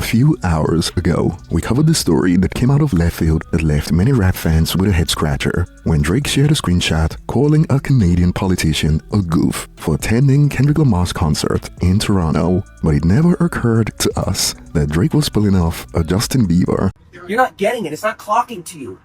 few hours ago, we covered the story that came out of left field that left many rap fans with a head scratcher when Drake shared a screenshot calling a Canadian politician a goof for attending Kendrick Lamar's concert in Toronto. But it never occurred to us that Drake was pulling off a Justin Bieber. You're not getting it. It's not clocking to you.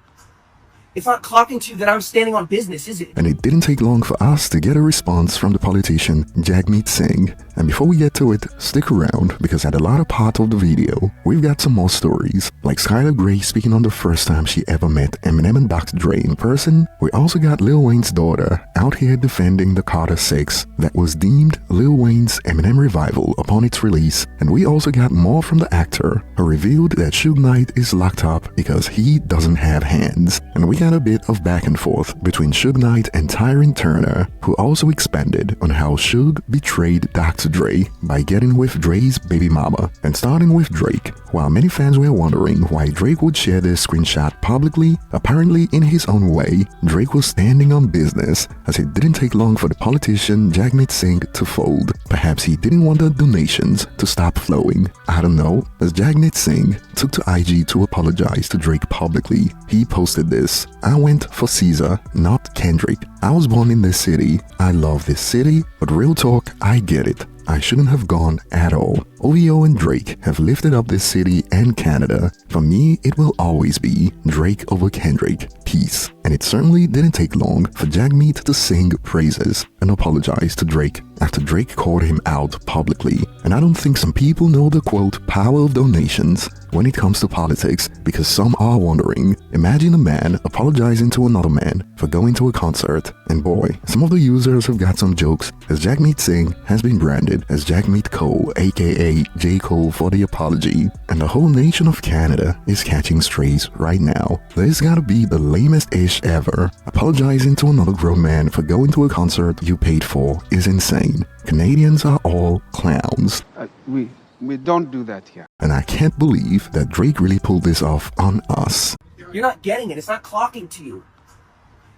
It's not clocking to you that I'm standing on business, is it? And it didn't take long for us to get a response from the politician Jagmeet Singh. And before we get to it, stick around because at the latter part of the video, we've got some more stories, like Skylar Gray speaking on the first time she ever met Eminem and Dr. Dre in person. We also got Lil Wayne's daughter out here defending the Carter 6 that was deemed Lil Wayne's Eminem revival upon its release. And we also got more from the actor, who revealed that Suge Knight is locked up because he doesn't have hands. And we got a bit of back and forth between Suge Knight and Tyron Turner, who also expanded on how Suge betrayed Dr. Dre by getting with Dre's baby mama. And starting with Drake, while many fans were wondering why Drake would share this screenshot publicly, apparently in his own way, Drake was standing on business, as it didn't take long for the politician Jagmeet Singh to fold. Perhaps he didn't want the donations to stop flowing. I don't know, as Jagmeet Singh took to IG to apologize to Drake publicly. He posted this: "I went for Caesar, not Kendrick. I was born in this city. I love this city, but real talk, I get it. I shouldn't have gone at all. OVO and Drake have lifted up this city and Canada. For me, it will always be Drake over Kendrick. Peace." And it certainly didn't take long for Jagmeet to sing praises and apologize to Drake after Drake called him out publicly. And I don't think some people know the quote power of donations when it comes to politics, because some are wondering, imagine a man apologizing to another man for going to a concert. And boy, some of the users have got some jokes, as Jagmeet Singh has been branded as Jagmeet Cole, aka J. Cole, for the apology. And the whole nation of Canada is catching strays right now. There's gotta be the lamest ish ever. Apologizing to another grown man for going to a concert you paid for is insane. Canadians are all clowns. We don't do that here. And I can't believe that Drake really pulled this off on us. You're not getting it. It's not clocking to you.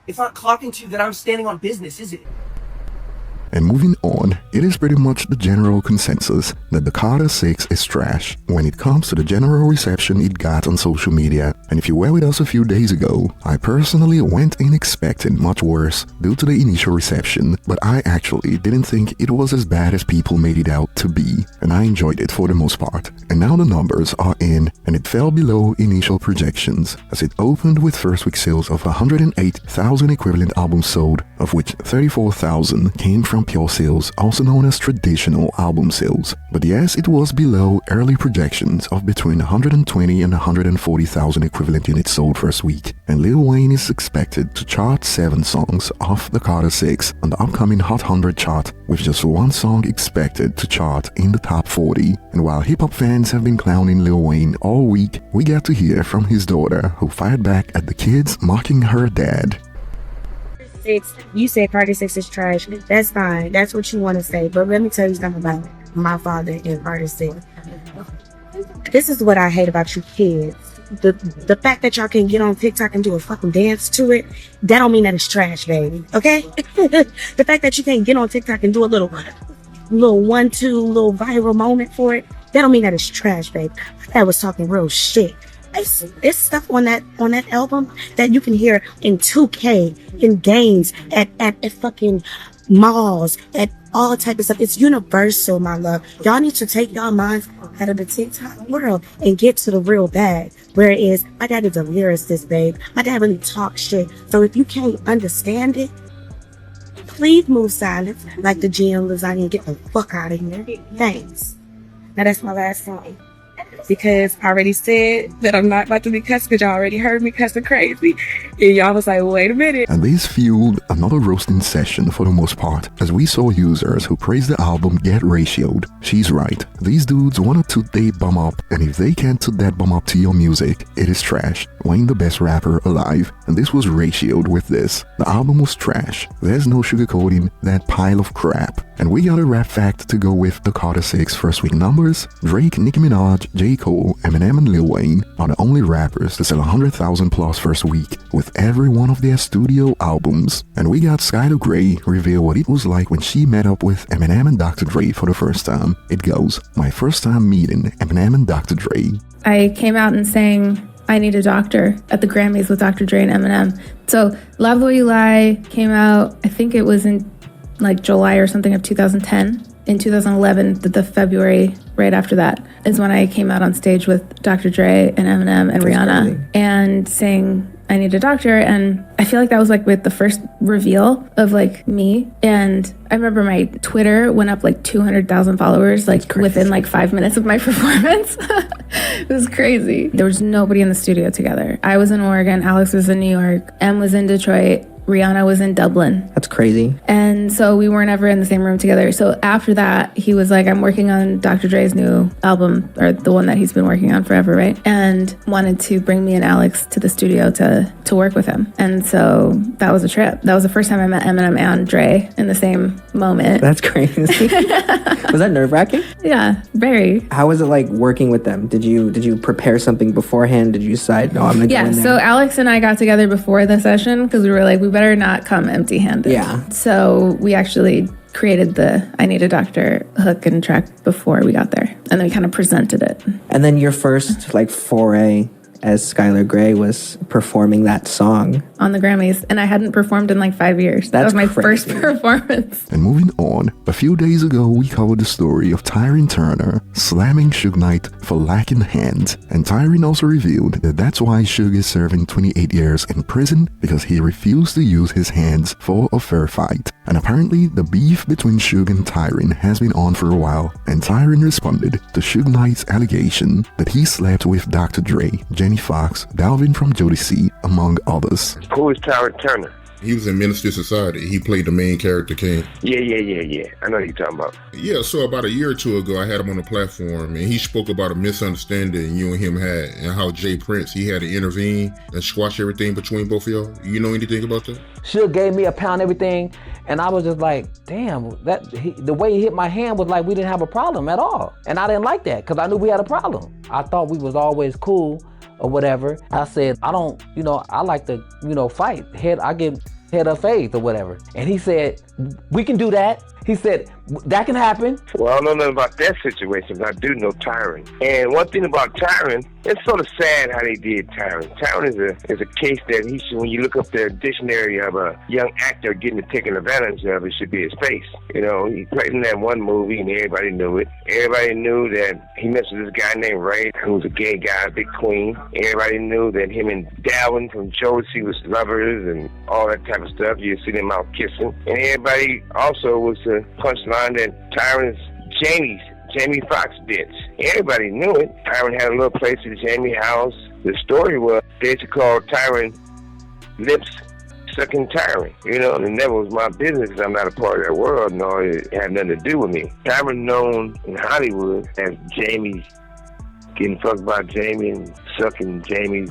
It's not clocking to you that I'm standing on business, is it? And moving on, it is pretty much the general consensus that the Carter 6 is trash when it comes to the general reception it got on social media. And if you were with us a few days ago, I personally went in expecting much worse due to the initial reception, but I actually didn't think it was as bad as people made it out to be, and I enjoyed it for the most part. And now the numbers are in, and it fell below initial projections, as it opened with first week sales of 108,000 equivalent albums sold, of which 34,000 came from pure sales, also known as traditional album sales. But yes, it was below early projections of between 120 and 140,000 equivalent units sold first week. And Lil Wayne is expected to chart 7 songs off the Carter 6 on the upcoming Hot 100 chart, with just one song expected to chart in the top 40. And while hip-hop fans have been clowning Lil Wayne all week, we got to hear from his daughter, who fired back at the kids mocking her dad. You said Carter 6 is trash. That's fine. That's what you want to say. But let me tell you something about my father and Carter 6. This is what I hate about you kids. The fact that y'all can get on TikTok and do a fucking dance to it, that don't mean that it's trash, baby. Okay? The fact that you can't get on TikTok and do a little 1-2 little viral moment for it, that don't mean that it's trash, baby. My dad was talking real shit. It's stuff on that album that you can hear in 2K, in games, at fucking malls, at all type of stuff. It's universal, my love. Y'all need to take y'all minds out of the TikTok world and get to the real bag. Whereas my dad is a lyricist, babe. My dad really talks shit. So if you can't understand it, please move silent like the GM lasagna and get the fuck out of here. Thanks. Now that's my last song. Because I already said that I'm not about to be cussed, because y'all already heard me cussing crazy. And y'all was like, wait a minute. And this fueled another roasting session for the most part, as we saw users who praised the album get ratioed. She's right. These dudes want to toot their bum up, and if they can't toot that bum up to your music, it is trash. Wayne the best rapper alive, and this was ratioed with this. The album was trash. There's no sugarcoating that pile of crap. And we got a rap fact to go with the Carter 6 first week numbers. Drake, Nicki Minaj, J. Cole, Eminem and Lil Wayne are the only rappers to sell 100,000 plus first week, with with every one of their studio albums. And we got Skylar Grey reveal what it was like when she met up with Eminem and Dr. Dre for the first time. It goes, "My first time meeting Eminem and Dr. Dre. I came out and sang I Need a Doctor at the Grammys with Dr. Dre and Eminem. So Love the Way You Lie came out, I think it was in like July or something of 2010. In 2011, the February right after that is when I came out on stage with Dr. Dre and Eminem and Rihanna crazy. and sang I Need a Doctor. And I feel like that was like with the first reveal of like me. And I remember my Twitter went up like 200,000 followers like within like 5 minutes of my performance. It was crazy. There was nobody in the studio together. I was in Oregon, Alex was in New York, Em was in Detroit, Rihanna was in Dublin. That's crazy. And so we weren't ever in the same room together. So after that, he was like, I'm working on Dr. Dre's new album, or the one that he's been working on forever, right? And wanted to bring me and Alex to the studio to work with him. And so that was a trip. That was the first time I met Eminem and Dre in the same moment. That's crazy. Was that nerve-wracking? Yeah, very. How was it like working with them? Did you prepare something beforehand? Did you decide, no, I'm gonna go in there? So Alex and I got together before the session because we were like, we better not come empty-handed. Yeah. So we actually created the I Need a Doctor hook and track before we got there. And then we kind of presented it. And then your first like foray as Skylar Grey was performing that song on the Grammys, and I hadn't performed in like 5 years. That was my first performance. And moving on, a few days ago we covered the story of Tyron Turner slamming Suge Knight for lacking hands, and Tyron also revealed that that's why Suge is serving 28 years in prison, because he refused to use his hands for a fair fight. And apparently the beef between Suge and Tyron has been on for a while, and Tyron responded to Suge Knight's allegation that he slept with Dr. Dre, Jenny Fox, Dalvin from Jodeci, among others. Who is Tyron Turner? He was in Minister Society. He played the main character, King. Yeah. I know who you're talking about. Yeah, so about a year or two ago, I had him on the platform, and he spoke about a misunderstanding you and him had, and how Jay Prince, he had to intervene and squash everything between both of y'all. You know anything about that? Suge gave me a pound everything, and I was just like, damn, the way he hit my hand was like we didn't have a problem at all. And I didn't like that, because I knew we had a problem. I thought we was always cool or whatever. I said, I don't, I like to, fight. I get head of faith or whatever. And he said, we can do that. He said, that can happen. Well, I don't know nothing about that situation, but I do know Tyron. And one thing about Tyron, it's sort of sad how they did Tyron. Tyron is a case that he should, when you look up the dictionary of a young actor getting taken advantage of, it should be his face. He played in that one movie and everybody knew it. Everybody knew that he messed with this guy named Ray, who was a gay guy, Big Queen. Everybody knew that him and Dalvin from Jodeci was lovers and all that type of stuff. You see them out kissing. And everybody also was the punchline that Tyron's Jamie Foxx bitch. Everybody knew it. Tyron had a little place at Jamie house. The story was they used to call Tyron lips sucking Tyron. And it never was my business because I'm not a part of that world, nor it had nothing to do with me. Tyron known in Hollywood as Jamie, getting fucked by Jamie and sucking Jamie's.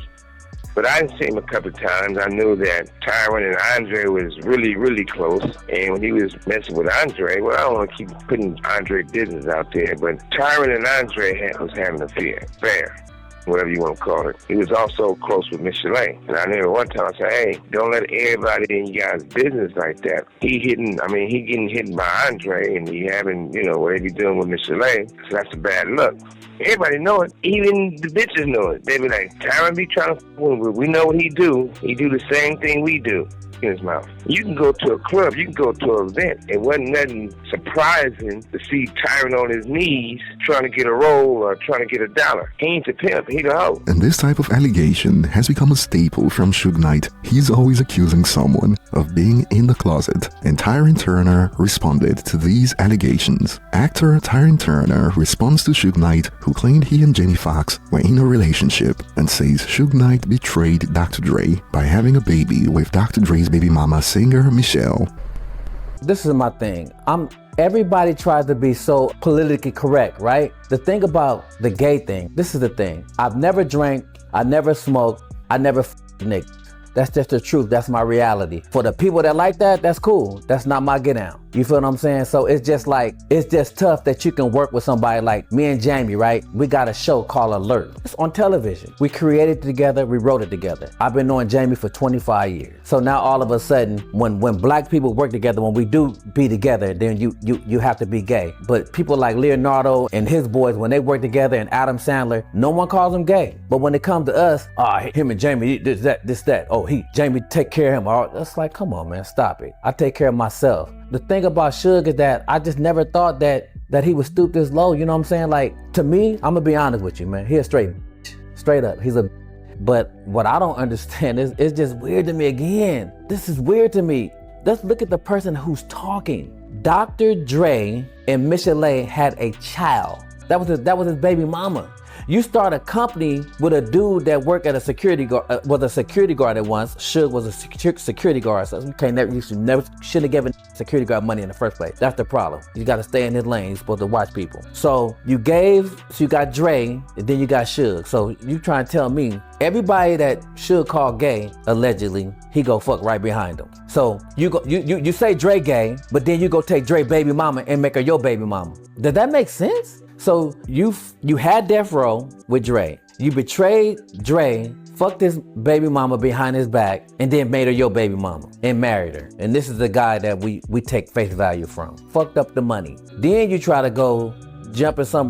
But I didn't see him a couple of times. I knew that Tyron and Andre was really, really close. And when he was messing with Andre, well, I don't want to keep putting Andre business out there, but Tyron and Andre was having an affair, whatever you want to call it. He was also close with Miss Chalet. And I remember one time I said, hey, don't let everybody in you guys' business like that. He getting hit by Andre, and he having, whatever he's doing with Miss Chalet. So that's a bad look. Everybody know it. Even the bitches know it. They be like, Tyron be trying to, we know what he do. He do the same thing we do in his mouth. You can go to a club, you can go to an event. It wasn't nothing surprising to see Tyron on his knees trying to get a roll or trying to get $1. He ain't a pimp, he the hoe. And this type of allegation has become a staple from Suge Knight. He's always accusing someone of being in the closet, and Tyron Turner responded to these allegations. Actor Tyron Turner responds to Suge Knight, who claimed he and Jenny Fox were in a relationship, and says Suge Knight betrayed Dr. Dre by having a baby with Dr. Dre's baby mama, singer Michelle. This is my thing. Everybody tries to be so politically correct, right? The thing about the gay thing, this is the thing. I've never drank, I never smoked, I never niggas. That's just the truth. That's my reality. For the people that like that, that's cool. That's not my get down. You feel what I'm saying? So it's just like, it's just tough that you can work with somebody like me and Jamie, right? We got a show called Alert. It's on television. We created it together. We wrote it together. I've been knowing Jamie for 25 years. So now all of a sudden, when black people work together, when we do be together, then you have to be gay. But people like Leonardo and his boys, when they work together, and Adam Sandler, no one calls them gay. But when it comes to us, him and Jamie, this, that. Oh, Jamie take care of him. Oh, that's like, come on, man, stop it. I take care of myself. The thing about Suge is that I just never thought that he would stoop this low. You know what I'm saying? Like, to me, I'm gonna be honest with you, man. He a straight up. He's a. But what I don't understand is, it's just weird to me again. This is weird to me. Let's look at the person who's talking. Dr. Dre and Michelle had a child. That was his baby mama. You start a company with a dude that worked at a security guard, was a security guard at once. Suge was a security guard, so you shouldn't have given security guard money in the first place. That's the problem. You got to stay in his lane. You're supposed to watch people. So you got Dre, and then you got Suge. So you trying to tell me everybody that Suge called gay, allegedly, he go fuck right behind him. So you say Dre gay, but then you go take Dre baby mama and make her your baby mama. Does that make sense? So you had Death Row with Dre. You betrayed Dre, fucked his baby mama behind his back, and then made her your baby mama and married her. And this is the guy that we take face value from. Fucked up the money. Then you try to go jump in some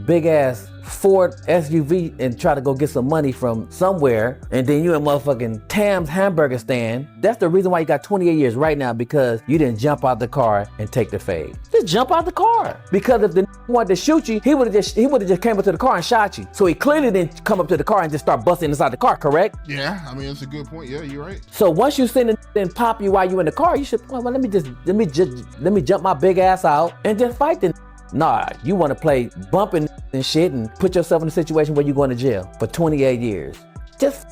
big ass Ford SUV and try to go get some money from somewhere, and then you in motherfucking Tam's hamburger stand. That's the reason why you got 28 years right now, because you didn't jump out the car and take the fade. Just jump out the car. Because if the wanted to shoot you, he would have just came up to the car and shot you. So he clearly didn't come up to the car and just start busting inside the car, correct? Yeah, I mean, that's a good point. Yeah, you're right. So once you sit and pop you while you in the car, you should, well, let me jump my big ass out and just fight the. Nah, you want to play bumping and shit and put yourself in a situation where you're going to jail for 28 years. Just.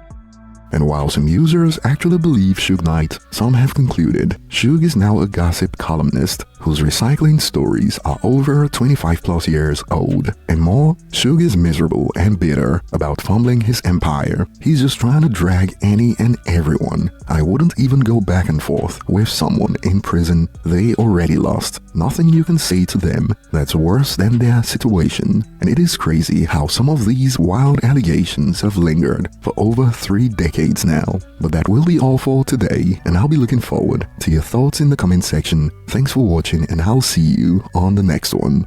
And while some users actually believe Suge Knight, some have concluded Suge is now a gossip columnist whose recycling stories are over 25 plus years old. And more, Suge is miserable and bitter about fumbling his empire. He's just trying to drag any and everyone. I wouldn't even go back and forth with someone in prison they already lost. Nothing you can say to them that's worse than their situation. And it is crazy how some of these wild allegations have lingered for over 3 decades now. But that will be all for today, and I'll be looking forward to your thoughts in the comment section. Thanks for watching, and I'll see you on the next one.